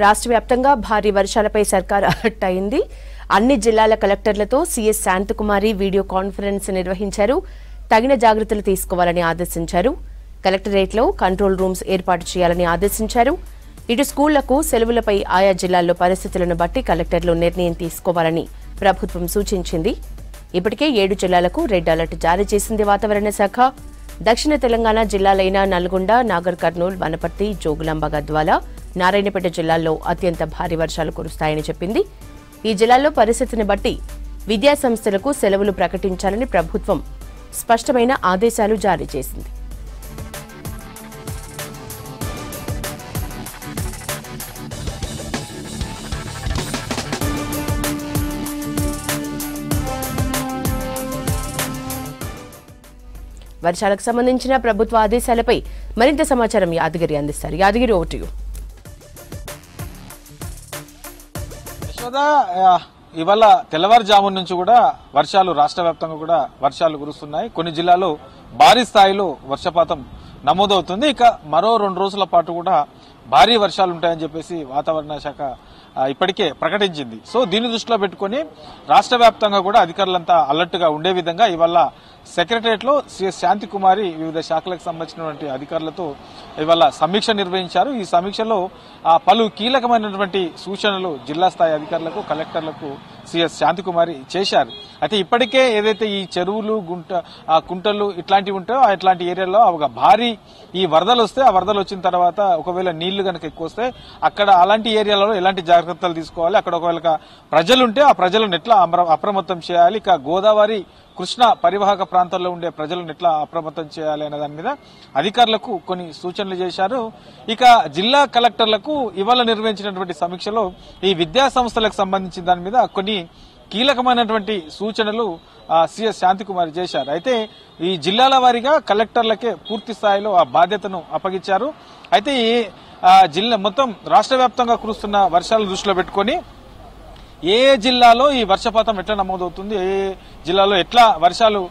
రాష్ట్ర వ్యాప్తంగా భారీ వర్షాలపై సర్కార్ అలర్ట్ అయింది. అన్ని జిల్లాల కలెక్టర్లతో సీఎస్ శాంతకుమారి వీడియో కాన్ఫరెన్స్ నిర్వహించారు. తగిన జాగ్రత్తలు తీసుకోవాలని ఆదేశించారు. కలెక్టరేట్లో కంట్రోల్ రూమ్స్ ఏర్పాటు చేయాలని ఆదేశించారు. ఇటు స్కూళ్లకు సెలవులపై ఆయా జిల్లాల్లో పరిస్థితులను బట్టి కలెక్టర్లు నిర్ణయం తీసుకోవాలని ప్రభుత్వం సూచించింది. ఇప్పటికే 7 జిల్లాలకు రెడ్ అలర్ట్ జారీ చేసింది వాతావరణ శాఖ. దక్షిణ తెలంగాణ జిల్లాలైన నల్గొండ, నాగర్ కర్నూల్, వనపర్తి, జోగులాంబ, గద్వాల, నారాయణపేట జిల్లాల్లో అత్యంత భారీ వర్షాలు కురుస్తాయని చెప్పింది. ఈ జిల్లాల్లో పరిస్థితిని బట్టి విద్యాసంస్థలకు సెలవులు ప్రకటించాలని ప్రభుత్వం స్పష్టమైన ఆదేశాలు జారీ చేసింది. వర్షాలకు సంబంధించిన ప్రభుత్వ ఆదేశాలపై మరింత సమాచారం యాదగిరి అందిస్తారు. Yadagiri, over to you. ఇవాళ తెల్లవారుజాము నుంచి కూడా వర్షాలు రాష్ట్ర వ్యాప్తంగా కూడా వర్షాలు కురుస్తున్నాయి. కొన్ని జిల్లాల్లో భారీ స్థాయిలో వర్షపాతం నమోదవుతుంది. ఇక మరో 2 రోజుల పాటు కూడా భారీ వర్షాలు ఉంటాయని చెప్పేసి వాతావరణ శాఖ ఇప్పటికే ప్రకటించింది. సో దీన్ని దృష్టిలో పెట్టుకుని రాష్ట్ర వ్యాప్తంగా కూడా అధికారులంతా అలర్ట్ గా ఉండే విధంగా ఇవాళ సెక్రటరియట్ లో సీఎస్ శాంతికుమారి వివిధ శాఖలకు సంబంధించినటువంటి అధికారులతో ఇవాళ సమీక్ష నిర్వహించారు. ఈ సమీక్షలో పలు కీలకమైనటువంటి సూచనలు జిల్లా స్థాయి అధికారులకు, కలెక్టర్లకు సీఎస్ శాంతికుమారి చేశారు. అయితే ఇప్పటికే ఏదైతే ఈ చెరువులు, కుంటలు ఇట్లాంటివి ఉంటాయో ఇట్లాంటి ఏరియాలో ఒక భారీ ఈ వరదలు వస్తే, ఆ వరదలు వచ్చిన తర్వాత ఒకవేళ నీళ్లు కనుక ఎక్కువ వస్తే అక్కడ అలాంటి ఏరియాలలో ఎలాంటి జాగ్రత్తలు తీసుకోవాలి, అక్కడ ఒకవేళ ప్రజలుంటే ఆ ప్రజలను ఎట్లా అప్రమత్తం చేయాలి, ఇక గోదావరి, కృష్ణ పరివాహక ప్రాంతాల్లో ఉండే ప్రజలను ఎట్లా అప్రమత్తం చేయాలి అనే దాని మీద అధికారులకు కొన్ని సూచనలు చేశారు. ఇక జిల్లా కలెక్టర్లకు ఇవాళ నిర్వహించినటువంటి సమీక్షలో ఈ విద్యా సంస్థలకు సంబంధించిన దాని మీద కొన్ని కీలకమైనటువంటి సూచనలు సీఎస్ శాంతికుమారి చేశారు. అయితే ఈ జిల్లాల వారీగా కలెక్టర్లకే పూర్తి స్థాయిలో ఆ బాధ్యతను అప్పగించారు. అయితే ఈ జిల్లా మొత్తం రాష్ట్ర వ్యాప్తంగా కురుస్తున్న వర్షాలను దృష్టిలో పెట్టుకుని ఏ జిల్లాలో ఈ వర్షపాతం ఎట్లా నమోదవుతుంది, ఏ జిల్లాలో ఎట్లా వర్షాలు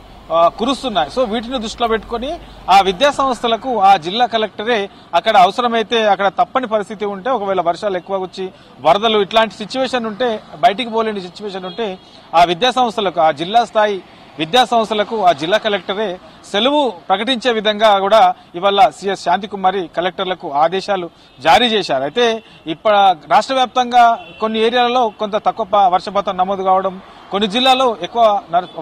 కురుస్తున్నాయి, సో వీటిని దృష్టిలో పెట్టుకుని ఆ విద్యా సంస్థలకు ఆ జిల్లా కలెక్టరే అక్కడ అవసరమైతే అక్కడ తప్పని పరిస్థితి ఉంటే, ఒకవేళ వర్షాలు ఎక్కువ వచ్చి వరదలు ఇట్లాంటి సిచ్యువేషన్ ఉంటే, బయటికి పోలేని సిచ్యువేషన్ ఉంటే ఆ విద్యా సంస్థలకు, ఆ జిల్లా స్థాయి విద్యా సంస్థలకు ఆ జిల్లా కలెక్టరే సెలవు ప్రకటించే విధంగా కూడా ఇవాళ సీఎస్ శాంతికుమారి కలెక్టర్లకు ఆదేశాలు జారీ చేశారు. అయితే రాష్ట్ర వ్యాప్తంగా కొన్ని ఏరియాలలో కొంత తక్కువ వర్షపాతం నమోదు కావడం, కొన్ని జిల్లాలో ఎక్కువ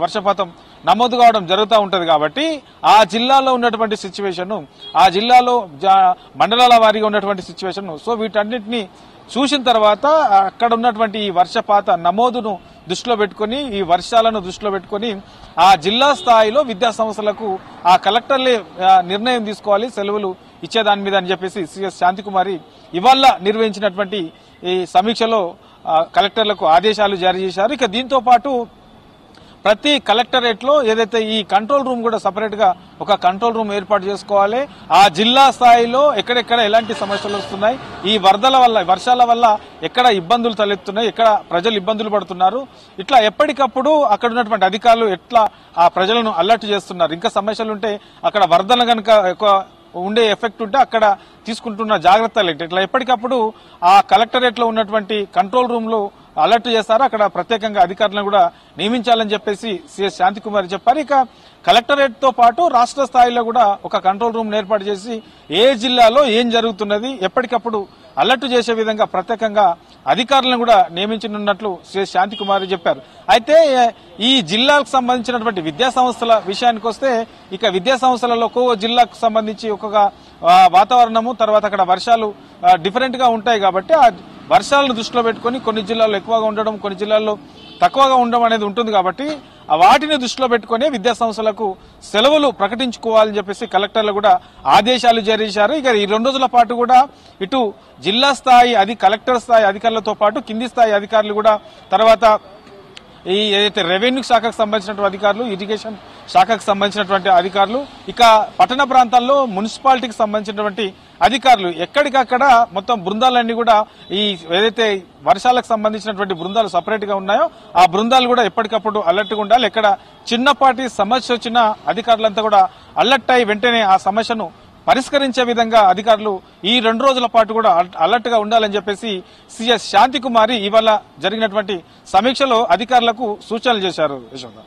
వర్షపాతం నమోదు కావడం జరుగుతూ ఉంటది. కాబట్టి ఆ జిల్లాలో ఉన్నటువంటి సిచ్యువేషన్, ఆ జిల్లాలో మండలాల వారీగా ఉన్నటువంటి సిచ్యువేషన్, సో వీటన్నిటిని చూసిన తర్వాత అక్కడ ఉన్నటువంటి ఈ వర్షపాత నమోదును దృష్టిలో పెట్టుకుని, ఈ వర్షాలను దృష్టిలో పెట్టుకుని ఆ జిల్లా స్థాయిలో విద్యా సంస్థలకు ఆ కలెక్టర్లే నిర్ణయం తీసుకోవాలి సెలవులు ఇచ్చేదాని మీద అని చెప్పేసి సీఎస్ శాంతికుమారి ఇవాళ నిర్వహించినటువంటి ఈ సమీక్షలో కలెక్టర్లకు ఆదేశాలు జారీ చేశారు. ఇక దీంతో పాటు ప్రతి కలెక్టరేట్ లో ఏదైతే ఈ కంట్రోల్ రూమ్ కూడా సపరేట్ గా ఒక కంట్రోల్ రూమ్ ఏర్పాటు చేసుకోవాలి. ఆ జిల్లా స్థాయిలో ఎక్కడెక్కడ ఎలాంటి సమస్యలు వస్తున్నాయి, ఈ వరదల వల్ల, వర్షాల వల్ల ఎక్కడ ఇబ్బందులు తలెత్తున్నాయి, ఎక్కడ ప్రజలు ఇబ్బందులు పడుతున్నారు, ఇట్లా ఎప్పటికప్పుడు అక్కడ ఉన్నటువంటి అధికారులు ఎట్లా ఆ ప్రజలను అలర్ట్ చేస్తున్నారు, ఇంకా సమస్యలు ఉంటే అక్కడ వరదలు కనుక ఎక్కువ ఉండే ఎఫెక్ట్ ఉంటే అక్కడ తీసుకుంటున్న జాగ్రత్తలు ఏంటి, ఇట్లా ఎప్పటికప్పుడు ఆ కలెక్టరేట్ లో ఉన్నటువంటి కంట్రోల్ రూమ్ లో అలర్ట్ చేస్తారు. అక్కడ ప్రత్యేకంగా అధికారులను కూడా నియమించాలని చెప్పేసి సీఎస్ శాంతికుమారి చెప్పారు. ఇక కలెక్టరేట్ తో పాటు రాష్ట్ర స్థాయిలో కూడా ఒక కంట్రోల్ రూమ్ ఏర్పాటు చేసి ఏ జిల్లాలో ఏం జరుగుతున్నది ఎప్పటికప్పుడు అలర్ట్ చేసే విధంగా ప్రత్యేకంగా అధికారులను కూడా నియమించనున్నట్లు సీఎస్ శాంతికుమారి చెప్పారు. అయితే ఈ జిల్లాకు సంబంధించినటువంటి విద్యా సంస్థల విషయానికి వస్తే, ఇక విద్యా సంస్థలలో ఒక్కో జిల్లాకు సంబంధించి ఒక్కొక్క వాతావరణము, తర్వాత అక్కడ వర్షాలు డిఫరెంట్ గా ఉంటాయి. కాబట్టి ఆ వర్షాలను దృష్టిలో పెట్టుకుని కొన్ని జిల్లాల్లో ఎక్కువగా ఉండడం, కొన్ని జిల్లాల్లో తక్కువగా ఉండడం అనేది ఉంటుంది. కాబట్టి వాటిని దృష్టిలో పెట్టుకుని విద్యా సంస్థలకు సెలవులు ప్రకటించుకోవాలని చెప్పేసి కలెక్టర్లు కూడా ఆదేశాలు జారీ చేశారు. ఇక ఈ 2 రోజుల పాటు కూడా ఇటు జిల్లా స్థాయి కలెక్టర్ స్థాయి అధికారులతో పాటు కింది స్థాయి అధికారులు కూడా, తర్వాత ఈ ఏదైతే రెవెన్యూ శాఖకు సంబంధించినటువంటి అధికారులు, ఇరిగేషన్ శాఖకు సంబంధించినటువంటి అధికారులు, ఇక పట్టణ ప్రాంతాల్లో మున్సిపాలిటీకి సంబంధించినటువంటి అధికారులు ఎక్కడికక్కడ మొత్తం బృందాలన్నీ కూడా ఈ ఏదైతే వర్షాలకు సంబంధించినటువంటి బృందాలు సపరేట్ గా ఉన్నాయో ఆ బృందాలు కూడా ఎప్పటికప్పుడు అలర్ట్ గా ఉండాలి. ఎక్కడ చిన్నపాటి సమస్య వచ్చినా అధికారులంతా కూడా అలర్ట్ అయి వెంటనే ఆ సమస్యను పరిష్కరించే విధంగా అధికారులు ఈ 2 రోజుల పాటు కూడా అలర్ట్ గా ఉండాలని చెప్పేసి సిఎస్ శాంతికుమారి ఇవాళ జరిగినటువంటి సమీక్షలో అధికారులకు సూచనలు చేశారు. యశోద.